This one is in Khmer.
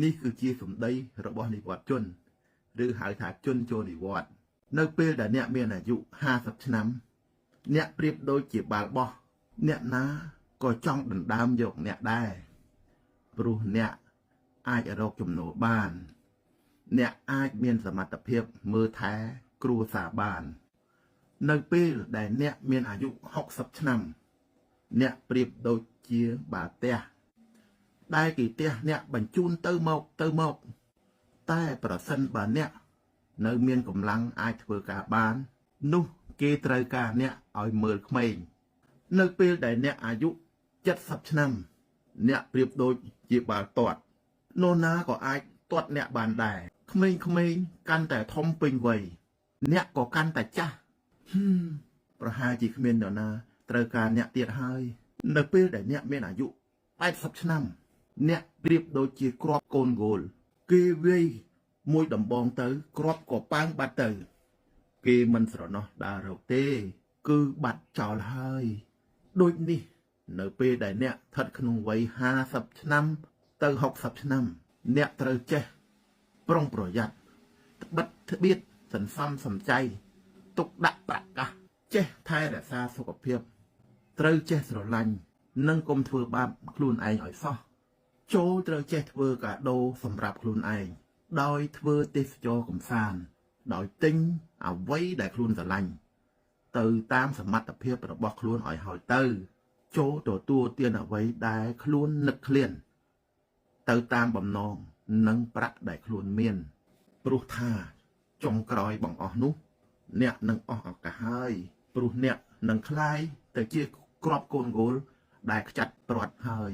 នេះគឺជាសម្ដីរបស់និវត្តជនឬហៅថាជនចូលនិវត្តន៍នៅពេលដែលអ្នកមានអាយុ50ឆ្នាំអ្នកប្រៀបដូចជាបាល់បោះអ្នកណាក៏ចង់ដណ្ដើមយកអ្នកដែរព្រោះអ្នកអាចរកចំណូលបានអ្នកអាចមានសមត្ថភាពមើលថែគ្រួសារបាននៅពេលដែលអ្នកមានអាយុ60ឆ្នាំអ្នកប្រៀបដូចជាបាល់ទះដែលគេទះអ្នកបញ្ជូនទៅមកតែប្រសិនបើអ្នកនៅមានកម្លាំងអាចធ្វើការបាននោះគេត្រូវការអ្នកឲ្យមើលក្មេងនៅពេលដែលអ្នកអាយុ70ឆ្នាំអ្នកប្រៀបដូចជាបាល់ទាត់នរណាក៏អាចទាត់អ្នកបានដែរក្មេងៗកាន់តែធំពេញវ័យអ្នកក៏កាន់តែចាស់ប្រហែលជាគ្មាននរណាត្រូវការអ្នកទៀតហើយនៅពេលដែលអ្នកមានអាយុ80ឆ្នាំអ្នកប្រៀបដូចជាគ្រាប់កូនហ្គោលគេវាយមួយដំបងទៅគ្រាប់ក៏ប៉ាងបាត់ទៅគេមិនស្រណោះដើររកទេគឺបាត់ចោលហើយដូចនេះនៅពេលដែលអ្នកស្ថិតក្នុងវ័យ50ឆ្នាំទៅ60ឆ្នាំអ្នកត្រូវចេះប្រុងប្រយ័ត្នត្បិតត្បៀតសន្សំសំចៃទុកដាក់ប្រកាសចេះថែរក្សាសុខភាពត្រូវចេះស្រឡាញ់និងកុំធ្វើបាបខ្លួនឯងឲ្យសោះចូលត្រូវចេះធ្វើកាដូសម្រាប់ខ្លួនឯងដោយធ្វើទេសចរកម្សាន្តដោយទិញអ្វីដែលខ្លួនស្រឡាញ់ទៅតាមសមត្ថភាពរបស់ខ្លួនឲ្យហើយទៅចូលទទួលទានអ្វីដែលខ្លួននឹកឃ្លានទៅតាមបំណងនិងប្រាក់ដែលខ្លួនមានព្រោះថាចុងក្រោយបង្អស់នោះអ្នកនឹងអស់ឱកាសហើយព្រោះអ្នកនឹងក្លាយទៅជាគ្រាប់កូនហ្គោលដែលខ្ចាត់ព្រាត់ហើយ